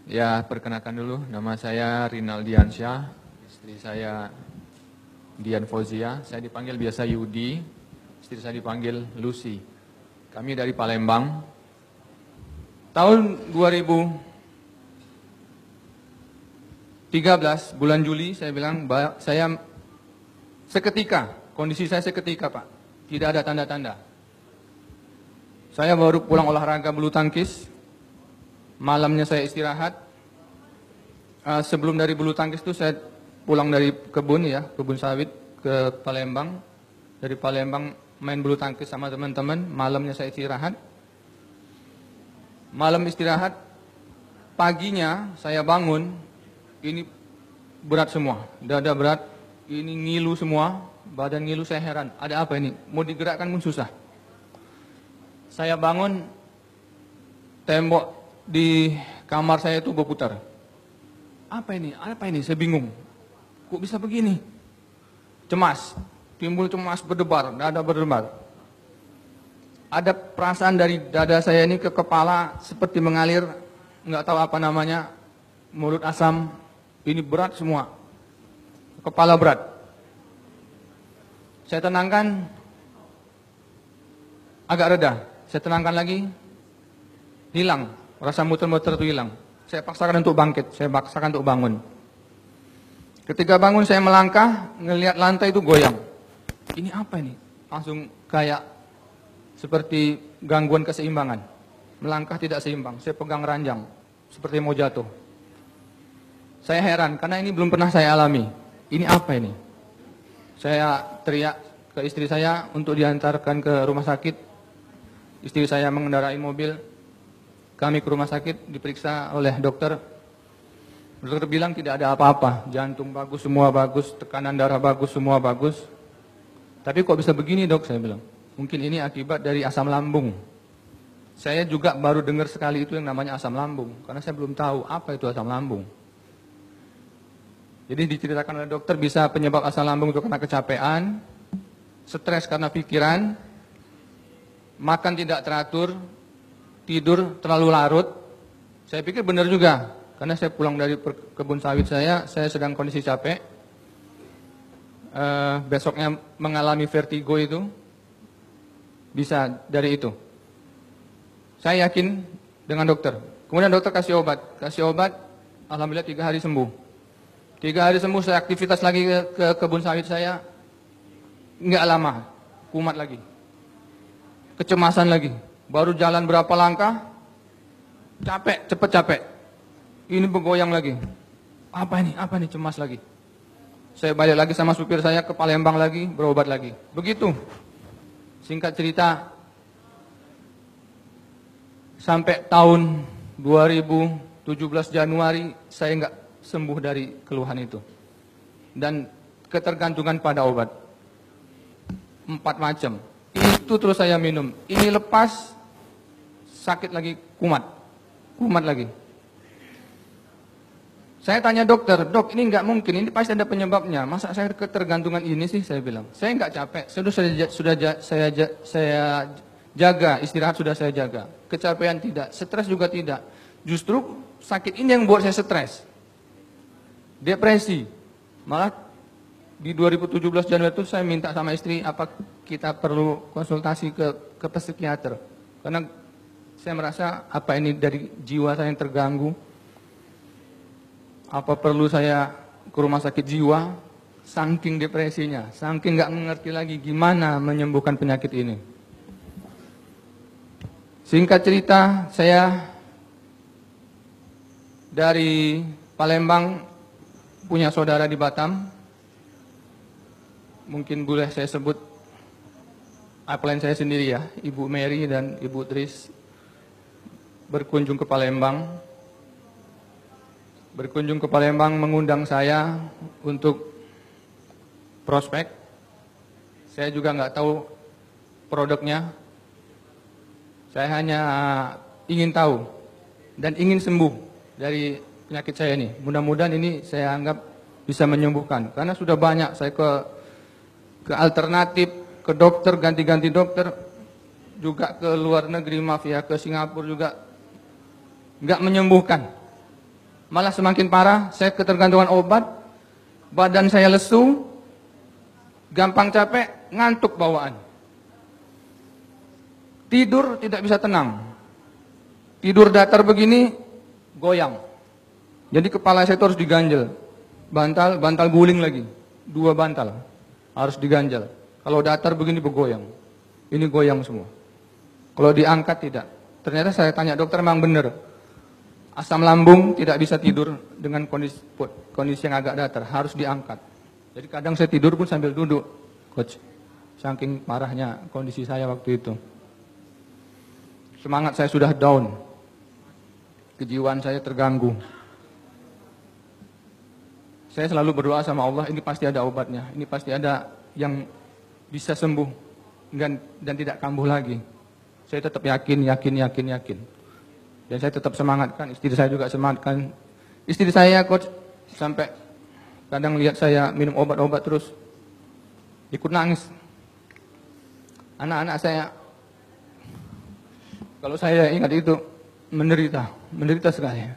Ya, perkenalkan dulu, nama saya Rinal Diansyah, istri saya Dian Fauzia, saya dipanggil biasa Yudi, istri saya dipanggil Lucy. Kami dari Palembang. Tahun 2013, bulan Juli, saya bilang, saya seketika, kondisi saya seketika Pak, tidak ada tanda-tanda. Saya baru pulang olahraga bulu tangkis, malamnya saya istirahat. Sebelum dari bulu tangkis itu saya pulang dari kebun sawit ke Palembang. Dari Palembang main bulu tangkis sama teman-teman, malamnya saya istirahat. Malam istirahat, paginya saya bangun, ini berat semua, dada berat, ini ngilu semua, badan ngilu, saya heran, ada apa ini? Mau digerakkan pun susah. Saya bangun, tembok di kamar saya itu berputar. Apa ini? Apa ini? Saya bingung. Kok bisa begini? Cemas, timbul cemas, berdebar, dada berdebar. Ada perasaan dari dada saya ini ke kepala seperti mengalir, nggak tahu apa namanya, mulut asam, ini berat semua, kepala berat. Saya tenangkan, agak reda. Saya tenangkan lagi, hilang, rasa muter-muter itu hilang. Saya paksakan untuk bangkit, saya paksakan untuk bangun. Ketika bangun saya melangkah, ngelihat lantai itu goyang. Ini apa ini? Langsung kayak seperti gangguan keseimbangan. Melangkah tidak seimbang, saya pegang ranjang, seperti mau jatuh. Saya heran, karena ini belum pernah saya alami. Ini apa ini? Saya teriak ke istri saya untuk diantarkan ke rumah sakit. Istri saya mengendarai mobil. Kami ke rumah sakit, diperiksa oleh dokter. Dokter bilang tidak ada apa-apa, jantung bagus, semua bagus, tekanan darah bagus, semua bagus. Tapi kok bisa begini dok, saya bilang. Mungkin ini akibat dari asam lambung. Saya juga baru dengar sekali itu yang namanya asam lambung, karena saya belum tahu apa itu asam lambung. Jadi diceritakan oleh dokter bisa penyebab asam lambung itu karena kecapean, stres karena pikiran, makan tidak teratur, tidur terlalu larut. Saya pikir benar juga, karena saya pulang dari kebun sawit saya sedang kondisi capek. Besoknya mengalami vertigo itu, bisa dari itu. Saya yakin dengan dokter. Kemudian dokter kasih obat, alhamdulillah 3 hari sembuh. 3 hari sembuh, saya aktivitas lagi ke kebun sawit saya, nggak lama, kumat lagi, kecemasan lagi. Baru jalan berapa langkah, capek, cepet capek. Ini bergoyang lagi. Apa ini, cemas lagi. Saya balik lagi sama supir saya ke Palembang lagi, berobat lagi. Begitu. Singkat cerita, sampai tahun 2017 Januari, saya nggak sembuh dari keluhan itu. Dan ketergantungan pada obat. 4 macam. Itu terus saya minum. Ini lepas, sakit lagi, kumat lagi. Saya tanya dokter, dok ini nggak mungkin, ini pasti ada penyebabnya. Masa saya ketergantungan ini sih, saya bilang. Saya nggak capek, saya jaga, istirahat sudah saya jaga. Kecapean tidak, stres juga tidak. Justru sakit ini yang buat saya stres. Depresi. Malah di 2017 Januari itu saya minta sama istri, apa kita perlu konsultasi ke psikiater. Karena saya merasa apa ini dari jiwa saya yang terganggu. Apa perlu saya ke rumah sakit jiwa? Saking depresinya, saking nggak mengerti lagi gimana menyembuhkan penyakit ini. Singkat cerita, saya dari Palembang punya saudara di Batam. Mungkin boleh saya sebut upline saya sendiri ya, Ibu Mary dan Ibu Tris berkunjung ke Palembang. Berkunjung ke Palembang mengundang saya untuk prospek. Saya juga nggak tahu produknya. Saya hanya ingin tahu dan ingin sembuh dari penyakit saya ini. Mudah-mudahan ini saya anggap bisa menyembuhkan. Karena sudah banyak saya ke alternatif, ke dokter, ganti-ganti dokter, juga ke luar negeri, maaf ya, ke Singapura juga nggak menyembuhkan. Malah semakin parah, saya ketergantungan obat, badan saya lesu, gampang capek, ngantuk bawaan. Tidur tidak bisa tenang. Tidur datar begini, goyang. Jadi kepala saya itu harus diganjel. Bantal guling lagi. 2 bantal harus diganjel. Kalau datar begini bergoyang. Ini goyang semua. Kalau diangkat tidak. Ternyata saya tanya dokter, memang benar. Asam lambung tidak bisa tidur dengan kondisi yang agak datar, harus diangkat. Jadi kadang saya tidur pun sambil duduk, coach. Saking parahnya kondisi saya waktu itu. Semangat saya sudah down. Kejiwaan saya terganggu. Saya selalu berdoa sama Allah, ini pasti ada obatnya. Ini pasti ada yang bisa sembuh dan tidak kambuh lagi. Saya tetap yakin. Dan saya tetap semangatkan, istri saya juga semangatkan. Istri saya, coach, sampai kadang lihat saya minum obat-obat terus, ikut nangis. Anak-anak saya, kalau saya ingat itu, menderita sekali.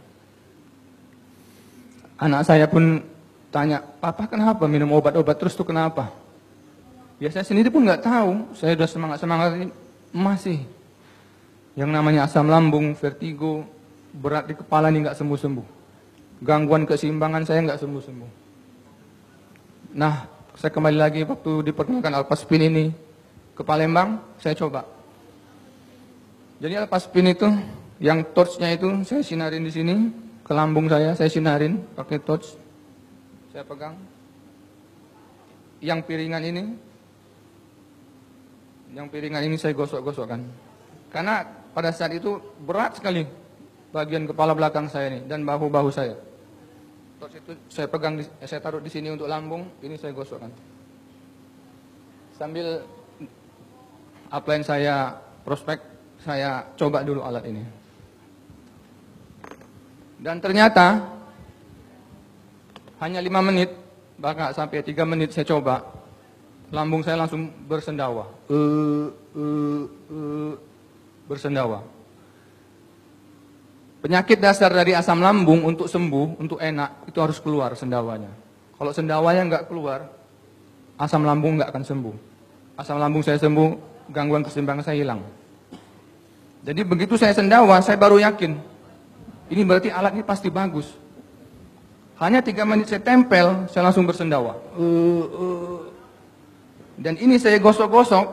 Anak saya pun tanya, papa kenapa minum obat-obat terus tuh kenapa? Ya saya sendiri pun nggak tahu, saya udah semangat masih. Yang namanya asam lambung, vertigo, berat di kepala ini nggak sembuh-sembuh. Gangguan keseimbangan saya nggak sembuh-sembuh. Nah, saya kembali lagi waktu diperkenalkan Alpaspin ini ke Palembang, saya coba. Jadi Alpaspin itu, yang torchnya itu saya sinarin di sini, ke lambung saya sinarin pakai torch. Saya pegang. Yang piringan ini saya gosok-gosokkan. Karena pada saat itu berat sekali bagian kepala belakang saya ini dan bahu-bahu saya. Torch itu saya pegang, saya taruh di sini untuk lambung, ini saya gosokkan. Sambil upline saya prospek, saya coba dulu alat ini. Dan ternyata hanya 5 menit, bahkan sampai 3 menit saya coba, lambung saya langsung bersendawa. Bersendawa. Penyakit dasar dari asam lambung untuk sembuh, untuk enak, itu harus keluar sendawanya. Kalau sendawanya nggak keluar, asam lambung nggak akan sembuh. Asam lambung saya sembuh, gangguan keseimbangan saya hilang. Jadi begitu saya sendawa, saya baru yakin, ini berarti alat ini pasti bagus. Hanya 3 menit saya tempel, saya langsung bersendawa. Dan ini saya gosok-gosok,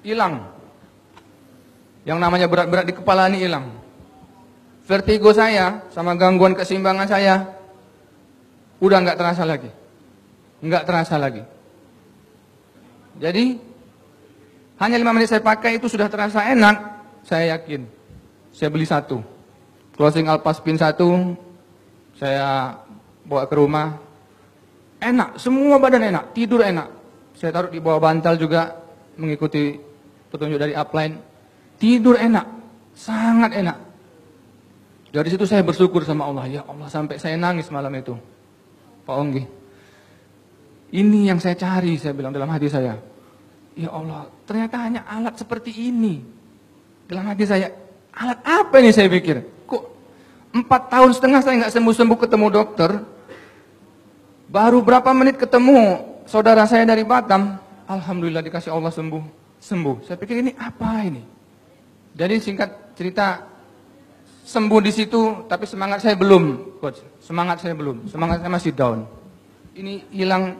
hilang. Yang namanya berat-berat di kepala ini hilang. Vertigo saya sama gangguan keseimbangan saya udah nggak terasa lagi. Nggak terasa lagi. Jadi hanya 5 menit saya pakai itu sudah terasa enak, saya yakin. Saya beli 1. Closing Alpaspin 1, saya bawa ke rumah. Enak, semua badan enak, tidur enak. Saya taruh di bawah bantal juga mengikuti petunjuk dari upline. Tidur enak, sangat enak. Dari situ saya bersyukur sama Allah. Ya Allah, sampai saya nangis malam itu, Pak Onggi. Ini yang saya cari, saya bilang dalam hati saya. Ya Allah, ternyata hanya alat seperti ini. Dalam hati saya, alat apa ini saya pikir? Kok 4,5 tahun saya nggak sembuh-sembuh ketemu dokter. Baru berapa menit ketemu saudara saya dari Batam. Alhamdulillah dikasih Allah sembuh. Saya pikir ini apa ini? Jadi singkat cerita, sembuh di situ, tapi semangat saya belum, coach. Semangat saya masih down. Ini hilang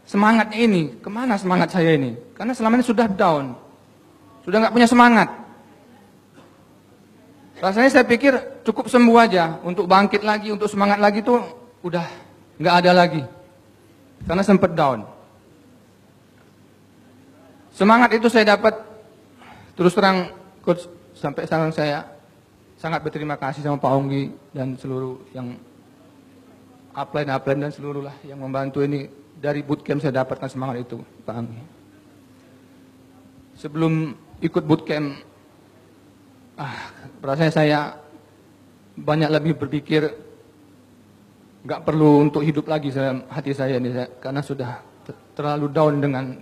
semangatnya ini. Kemana semangat saya ini? Karena selama ini sudah down, sudah nggak punya semangat. Rasanya saya pikir cukup sembuh aja, untuk bangkit lagi, untuk semangat lagi tuh udah nggak ada lagi. Karena sempat down. Semangat itu saya dapat, terus terang, coach, sampai sekarang saya sangat berterima kasih sama Pak Onggi dan seluruh yang upline dan seluruh lah yang membantu ini. Dari bootcamp saya dapatkan semangat itu, Pak Onggi. Sebelum ikut bootcamp, rasanya saya banyak lebih berpikir nggak perlu untuk hidup lagi hati saya ini, karena sudah terlalu down dengan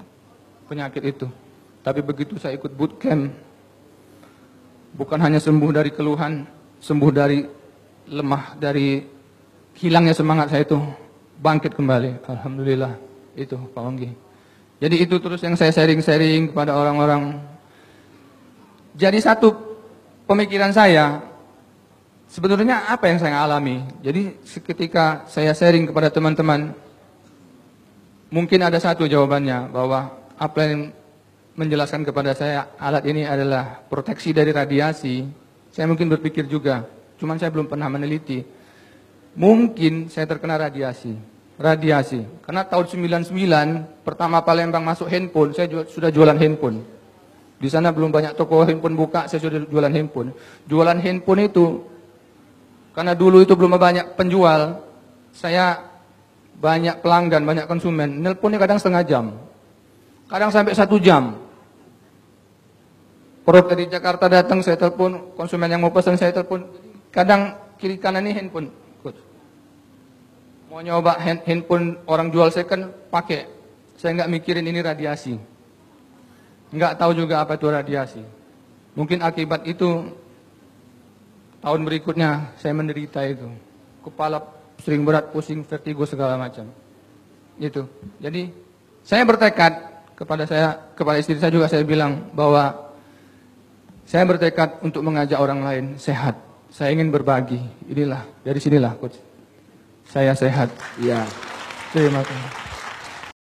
penyakit itu. Tapi begitu saya ikut bootcamp, bukan hanya sembuh dari keluhan, sembuh dari lemah, dari hilangnya semangat saya itu bangkit kembali. Alhamdulillah. Itu Pak Onggi. Jadi itu terus yang saya sharing-sharing kepada orang-orang. Jadi satu pemikiran saya, sebetulnya apa yang saya alami. Jadi ketika saya sharing kepada teman-teman, mungkin ada satu jawabannya, bahwa apa yang menjelaskan kepada saya alat ini adalah proteksi dari radiasi. Saya mungkin berpikir juga, cuman saya belum pernah meneliti. Mungkin saya terkena radiasi. Karena tahun 99 pertama Palembang masuk handphone, saya sudah jualan handphone. Di sana belum banyak toko handphone buka, saya sudah jualan handphone. Jualan handphone itu karena dulu itu belum banyak penjual, saya banyak pelanggan, banyak konsumen. Nelponnya kadang setengah jam, kadang sampai 1 jam. Perut dari Jakarta datang, saya telepon, konsumen yang mau pesan saya telepon. Kadang kiri kanan ini handphone, coach. Mau nyoba handphone orang jual second, pakai. Saya nggak mikirin ini radiasi. Nggak tahu juga apa itu radiasi. Mungkin akibat itu tahun berikutnya saya menderita itu. Kepala sering berat, pusing, vertigo segala macam. Itu. Jadi saya bertekad kepada istri saya juga saya bilang bahwa saya bertekad untuk mengajak orang lain sehat. Saya ingin berbagi. Inilah, dari sinilah coach. Saya sehat. Iya. Terima kasih.